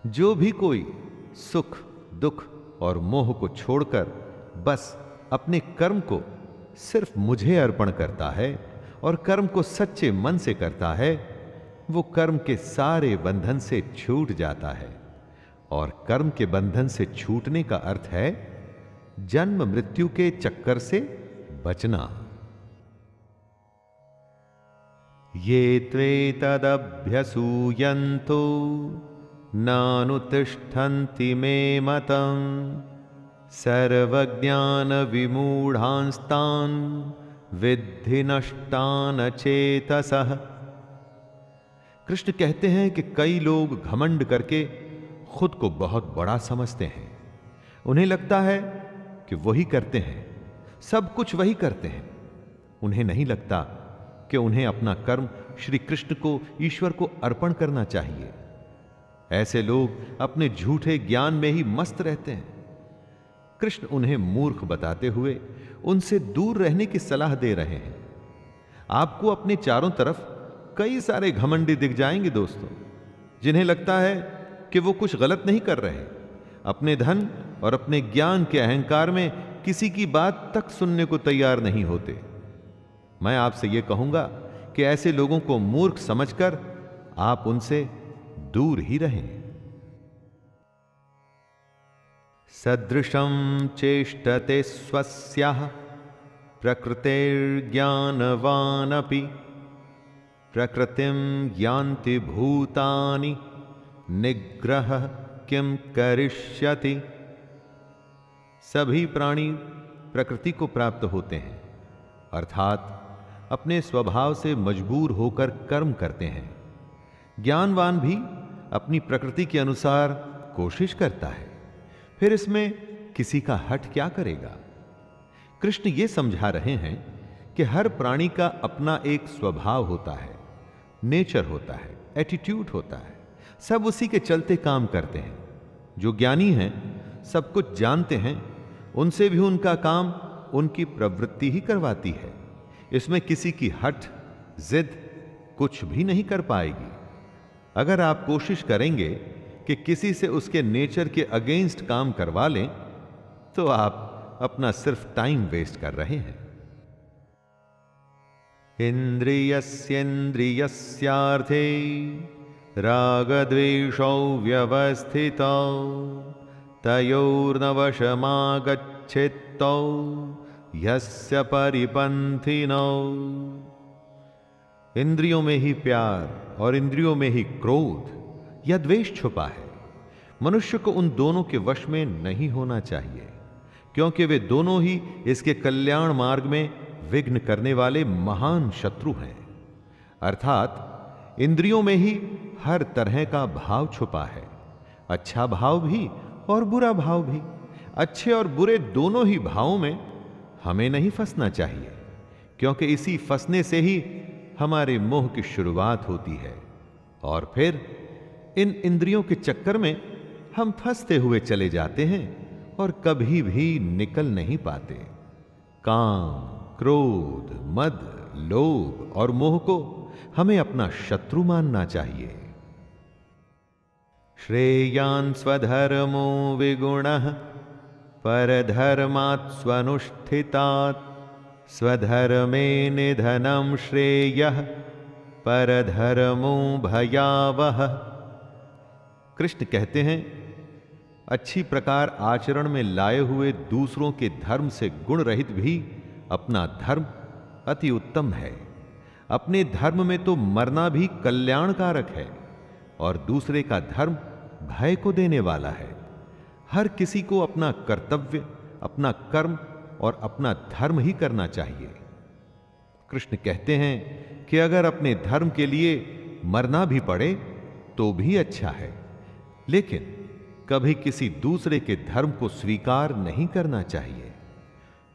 जो भी कोई सुख, दुख और मोह को छोड़कर बस अपने कर्म को सिर्फ मुझे अर्पण करता है और कर्म को सच्चे मन से करता है, वो कर्म के सारे बंधन से छूट जाता है। और कर्म के बंधन से छूटने का अर्थ है जन्म मृत्यु के चक्कर से बचना। ये त्वेतदभ्यसूयन्तो नानुतिष्ठन्ति मे मतम् सर्वज्ञान विमूढ़ांस्तान् विद्धि नष्टान चेतसः। कृष्ण कहते हैं कि कई लोग घमंड करके खुद को बहुत बड़ा समझते हैं। उन्हें लगता है कि वही करते हैं, सब कुछ वही करते हैं। उन्हें नहीं लगता कि उन्हें अपना कर्म श्री कृष्ण को, ईश्वर को अर्पण करना चाहिए। ऐसे लोग अपने झूठे ज्ञान में ही मस्त रहते हैं। कृष्ण उन्हें मूर्ख बताते हुए उनसे दूर रहने की सलाह दे रहे हैं। आपको अपने चारों तरफ कई सारे घमंडी दिख जाएंगे दोस्तों, जिन्हें लगता है कि वो कुछ गलत नहीं कर रहे। अपने धन और अपने ज्ञान के अहंकार में किसी की बात तक सुनने को तैयार नहीं होते। मैं आपसे यह कहूंगा कि ऐसे लोगों को मूर्ख समझकर आप उनसे दूर ही रहें। सदृशं चेष्टते स्वस्याः प्रकृतेर्ज्ञानवानपि प्रकृतिं यान्ति भूतानि निग्रह किं करिष्यति। सभी प्राणी प्रकृति को प्राप्त होते हैं, अर्थात अपने स्वभाव से मजबूर होकर कर्म करते हैं। ज्ञानवान भी अपनी प्रकृति के अनुसार कोशिश करता है, फिर इसमें किसी का हठ क्या करेगा। कृष्ण ये समझा रहे हैं कि हर प्राणी का अपना एक स्वभाव होता है, नेचर होता है, एटीट्यूड होता है। सब उसी के चलते काम करते हैं। जो ज्ञानी हैं, सब कुछ जानते हैं, उनसे भी उनका काम उनकी प्रवृत्ति ही करवाती है। इसमें किसी की हठ, जिद कुछ भी नहीं कर पाएगी। अगर आप कोशिश करेंगे कि किसी से उसके नेचर के अगेंस्ट काम करवा लें, तो आप अपना सिर्फ टाइम वेस्ट कर रहे हैं। इंद्रियस्येन्द्रियस्यार्थे रागद्वेषौ व्यवस्थितौ तयोर्न वशमागच्छेत्तौ यस्य परिपन्थिनौ। इंद्रियों में ही प्यार और इंद्रियों में ही क्रोध या द्वेष छुपा है। मनुष्य को उन दोनों के वश में नहीं होना चाहिए, क्योंकि वे दोनों ही इसके कल्याण मार्ग में विघ्न करने वाले महान शत्रु हैं। अर्थात इंद्रियों में ही हर तरह का भाव छुपा है, अच्छा भाव भी और बुरा भाव भी। अच्छे और बुरे दोनों ही भावों में हमें नहीं फंसना चाहिए, क्योंकि इसी फंसने से ही हमारे मोह की शुरुआत होती है और फिर इन इंद्रियों के चक्कर में हम फंसते हुए चले जाते हैं और कभी भी निकल नहीं पाते। काम, क्रोध, मद, लोभ और मोह को हमें अपना शत्रु मानना चाहिए। श्रेयान् स्वधर्मो विगुणः परधर्मात् स्वनुष्ठितात् स्वधर्मे निधनं श्रेयः परधर्मो भयावह। कृष्ण कहते हैं, अच्छी प्रकार आचरण में लाए हुए दूसरों के धर्म से गुण रहित भी अपना धर्म अति उत्तम है। अपने धर्म में तो मरना भी कल्याणकारक है और दूसरे का धर्म भय को देने वाला है। हर किसी को अपना कर्तव्य, अपना कर्म और अपना धर्म ही करना चाहिए। कृष्ण कहते हैं कि अगर अपने धर्म के लिए मरना भी पड़े तो भी अच्छा है, लेकिन कभी किसी दूसरे के धर्म को स्वीकार नहीं करना चाहिए।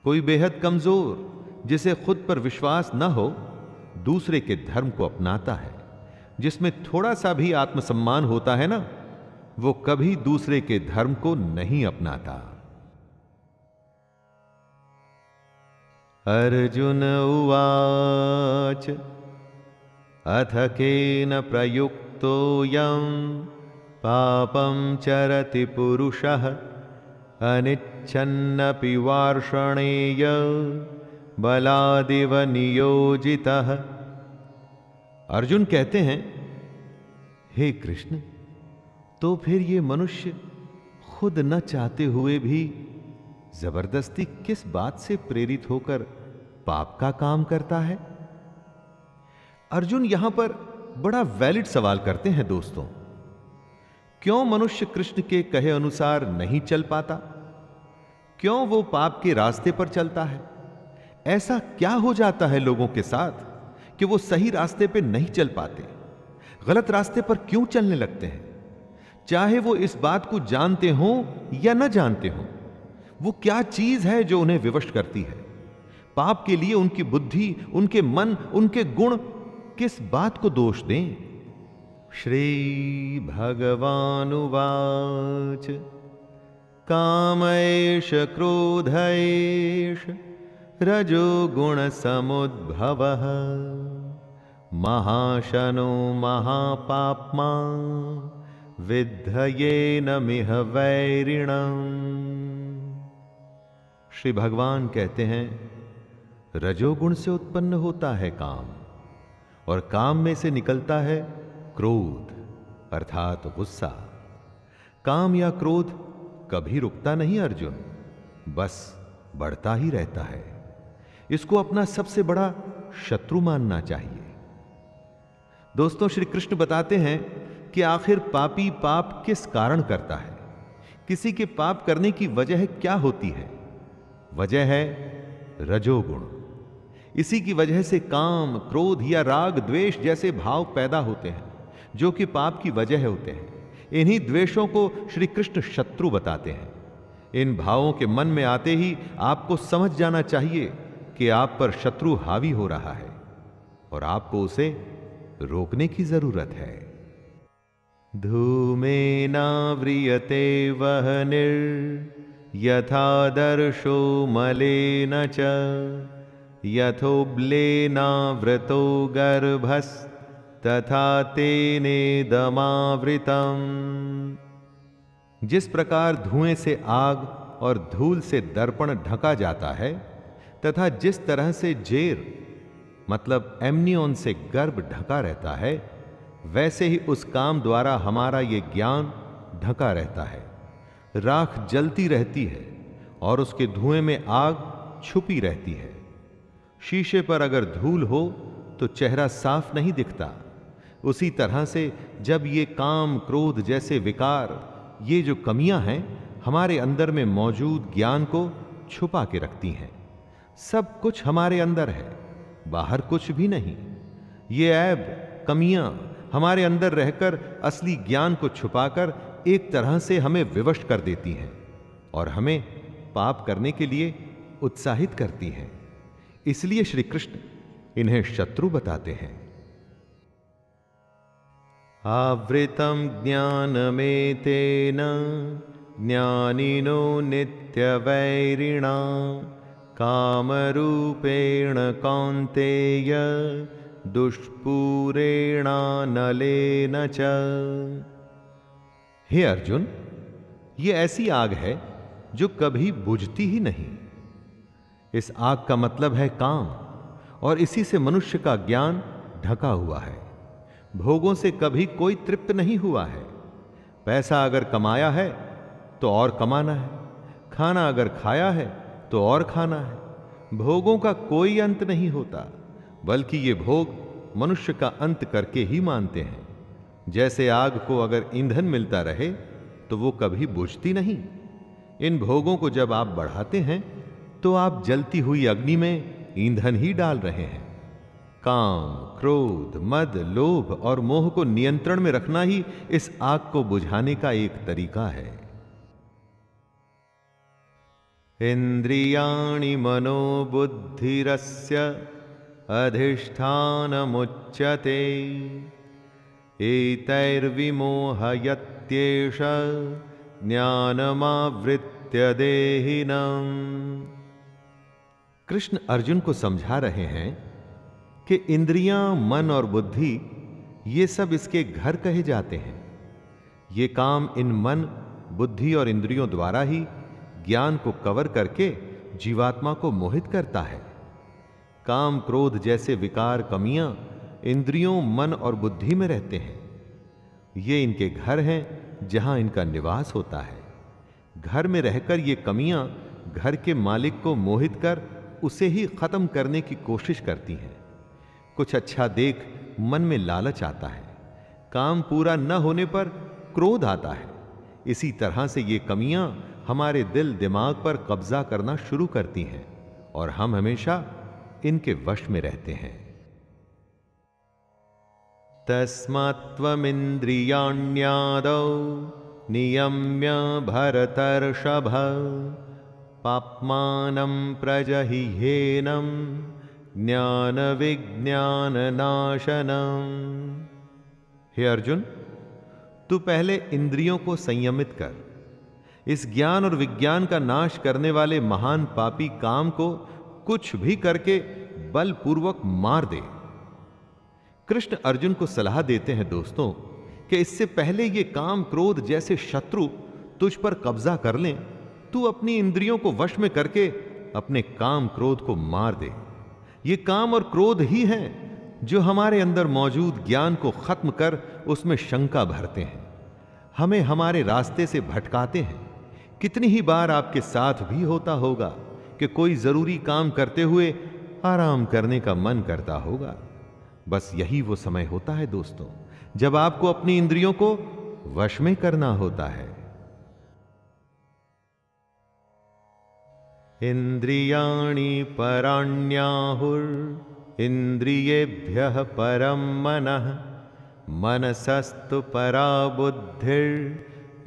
कोई बेहद कमजोर, जिसे खुद पर विश्वास न हो, दूसरे के धर्म को अपनाता है। जिसमें थोड़ा सा भी आत्मसम्मान होता है ना, वो कभी दूसरे के धर्म को नहीं अपनाता। अर्जुन उवाच अथ केन प्रयुक्तोऽयं पापं चरति पुरुषः अनिच्छन्नपि वार्ष्णेय बलादिव नियोजितः। अर्जुन कहते हैं, हे कृष्ण, तो फिर ये मनुष्य खुद न चाहते हुए भी जबरदस्ती किस बात से प्रेरित होकर पाप का काम करता है? अर्जुन यहां पर बड़ा वैलिड सवाल करते हैं दोस्तों। क्यों मनुष्य कृष्ण के कहे अनुसार नहीं चल पाता? क्यों वो पाप के रास्ते पर चलता है? ऐसा क्या हो जाता है लोगों के साथ कि वो सही रास्ते पे नहीं चल पाते, गलत रास्ते पर क्यों चलने लगते हैं? चाहे वो इस बात को जानते हो या न जानते हो, वो क्या चीज है जो उन्हें विवश करती है? पाप के लिए उनकी बुद्धि, उनके मन, उनके गुण किस बात को दोष दें? श्री भगवानुवाच कामैष क्रोधैष रजो गुण समुद्भवः महाशनो महापाप्मा विद्धयेन मिह वैरिणम्। श्री भगवान कहते हैं, रजोगुण से उत्पन्न होता है काम, और काम में से निकलता है क्रोध अर्थात गुस्सा। काम या क्रोध कभी रुकता नहीं अर्जुन, बस बढ़ता ही रहता है। इसको अपना सबसे बड़ा शत्रु मानना चाहिए। दोस्तों, श्री कृष्ण बताते हैं कि आखिर पापी पाप किस कारण करता है, किसी के पाप करने की वजह क्या होती है? वजह है रजोगुण। इसी की वजह से काम, क्रोध या राग, द्वेष जैसे भाव पैदा होते हैं, जो कि पाप की वजह होते हैं। इन्हीं द्वेषों को श्री कृष्ण शत्रु बताते हैं। इन भावों के मन में आते ही आपको समझ जाना चाहिए कि आप पर शत्रु हावी हो रहा है और आपको उसे रोकने की जरूरत है। धूमेनाव्रियते वह्निर् यथादर्शो मलेन च यथोब्लेनावृतो गर्भस्तथा तेनेदमावृतम्। जिस प्रकार धुएं से आग और धूल से दर्पण ढका जाता है, तथा जिस तरह से जेर मतलब एमनियोन से गर्भ ढका रहता है, वैसे ही उस काम द्वारा हमारा ये ज्ञान ढका रहता है। राख जलती रहती है और उसके धुएं में आग छुपी रहती है। शीशे पर अगर धूल हो तो चेहरा साफ नहीं दिखता। उसी तरह से जब ये काम, क्रोध जैसे विकार, ये जो कमियां हैं, हमारे अंदर में मौजूद ज्ञान को छुपा के रखती हैं। सब कुछ हमारे अंदर है, बाहर कुछ भी नहीं। ये ऐब, कमियां हमारे अंदर रहकर असली ज्ञान को छुपाकर एक तरह से हमें विवश कर देती हैं और हमें पाप करने के लिए उत्साहित करती हैं। इसलिए श्री कृष्ण इन्हें शत्रु बताते हैं। आवृतम ज्ञानमेतेन ज्ञानिनो नित्यवैरिणा कामरूपेण कौन्तेय दुष्पूरेणानलेन च। हे अर्जुन, ये ऐसी आग है जो कभी बुझती ही नहीं। इस आग का मतलब है काम, और इसी से मनुष्य का ज्ञान ढका हुआ है। भोगों से कभी कोई तृप्त नहीं हुआ है। पैसा अगर कमाया है तो और कमाना है, खाना अगर खाया है तो और खाना है। भोगों का कोई अंत नहीं होता, बल्कि ये भोग मनुष्य का अंत करके ही मानते हैं। जैसे आग को अगर ईंधन मिलता रहे तो वो कभी बुझती नहीं। इन भोगों को जब आप बढ़ाते हैं तो आप जलती हुई अग्नि में ईंधन ही डाल रहे हैं। काम, क्रोध, मद, लोभ और मोह को नियंत्रण में रखना ही इस आग को बुझाने का एक तरीका है। इंद्रियाणि मनोबुद्धिरस्य अधिष्ठानमुच्यते एतैर्विमोहयत्येष ज्ञानमावृत्य देहिनम्। कृष्ण अर्जुन को समझा रहे हैं कि इंद्रियां, मन और बुद्धि ये सब इसके घर कहे जाते हैं। ये काम इन मन, बुद्धि और इंद्रियों द्वारा ही ज्ञान को कवर करके जीवात्मा को मोहित करता है। काम, क्रोध जैसे विकार, कमियां इंद्रियों, मन और बुद्धि में रहते हैं। ये इनके घर हैं जहां इनका निवास होता है। घर में रहकर ये कमियां घर के मालिक को मोहित कर उसे ही खत्म करने की कोशिश करती हैं। कुछ अच्छा देख मन में लालच आता है। काम पूरा न होने पर क्रोध आता है। इसी तरह से ये कमियां हमारे दिल दिमाग पर कब्जा करना शुरू करती हैं और हम हमेशा इनके वश में रहते हैं। तस्मात्त्वमिन्द्रियाण्यादौ नियम्य भरतर्षभ पाप्मानं प्रजहिह्येनं ज्ञान विज्ञान नाशनम्। हे अर्जुन, तू पहले इंद्रियों को संयमित कर। इस ज्ञान और विज्ञान का नाश करने वाले महान पापी काम को कुछ भी करके बलपूर्वक मार दे। कृष्ण अर्जुन को सलाह देते हैं दोस्तों कि इससे पहले ये काम, क्रोध जैसे शत्रु तुझ पर कब्जा कर लें, तू अपनी इंद्रियों को वश में करके अपने काम, क्रोध को मार दे। ये काम और क्रोध ही हैं जो हमारे अंदर मौजूद ज्ञान को खत्म कर उसमें शंका भरते हैं, हमें हमारे रास्ते से भटकाते हैं। कितनी ही बार आपके साथ भी होता होगा कि कोई जरूरी काम करते हुए आराम करने का मन करता होगा। बस यही वो समय होता है दोस्तों, जब आपको अपनी इंद्रियों को वश में करना होता है। इंद्रियाणि पराण्याहुर इंद्रियेभ्यः परं मनः मनसस्तु परा बुद्धिर्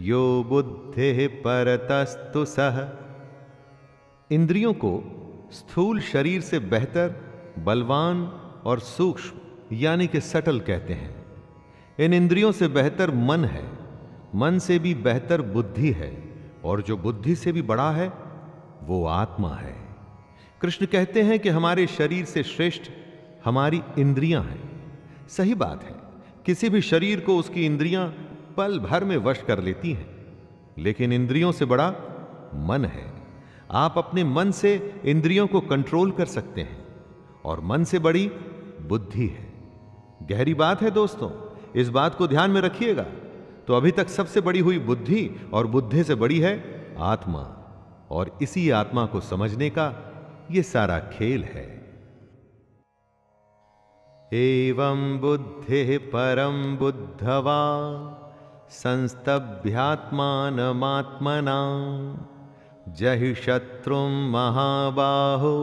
यो बुद्धिः परतस्तु सः। इंद्रियों को स्थूल शरीर से बेहतर, बलवान और सूक्ष्म यानी कि सटल कहते हैं। इन इंद्रियों से बेहतर मन है, मन से भी बेहतर बुद्धि है, और जो बुद्धि से भी बड़ा है वो आत्मा है। कृष्ण कहते हैं कि हमारे शरीर से श्रेष्ठ हमारी इंद्रियां हैं। सही बात है, किसी भी शरीर को उसकी इंद्रियां पल भर में वश कर लेती हैं, लेकिन इंद्रियों से बड़ा मन है। आप अपने मन से इंद्रियों को कंट्रोल कर सकते हैं, और मन से बड़ी बुद्धि है। गहरी बात है दोस्तों, इस बात को ध्यान में रखिएगा। तो अभी तक सबसे बड़ी हुई बुद्धि, और बुद्धि से बड़ी है आत्मा, और इसी आत्मा को समझने का ये सारा खेल है। एवं बुद्धिः परं बुद्धवा संस्तभ्यात्मानमात्मना जहि शत्रुं महाबाहो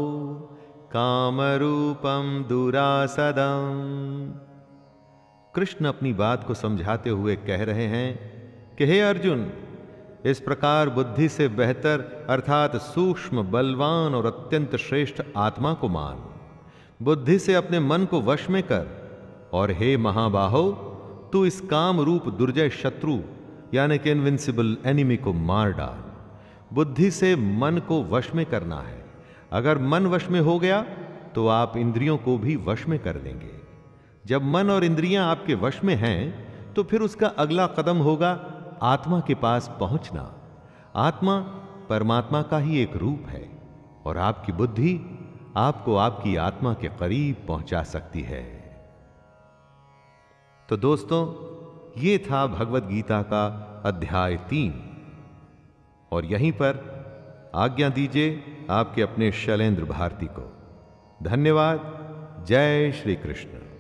कामरूपं दुरासदम्। कृष्ण अपनी बात को समझाते हुए कह रहे हैं कि हे अर्जुन, इस प्रकार बुद्धि से बेहतर अर्थात सूक्ष्म, बलवान और अत्यंत श्रेष्ठ आत्मा को मान। बुद्धि से अपने मन को वश में कर, और हे महाबाहो, तू इस काम रूप दुर्जय शत्रु यानी कि इनविंसिबल एनिमी को मार डाल। बुद्धि से मन को वश में करना है। अगर मन वश में हो गया तो आप इंद्रियों को भी वश में कर लेंगे। जब मन और इंद्रियां आपके वश में हैं तो फिर उसका अगला कदम होगा आत्मा के पास पहुंचना। आत्मा परमात्मा का ही एक रूप है और आपकी बुद्धि आपको आपकी आत्मा के करीब पहुंचा सकती है। तो दोस्तों, ये था भगवत गीता का अध्याय 3 और यहीं पर आज्ञा दीजिए आपके अपने शैलेंद्र भारती को। धन्यवाद। जय श्री कृष्ण।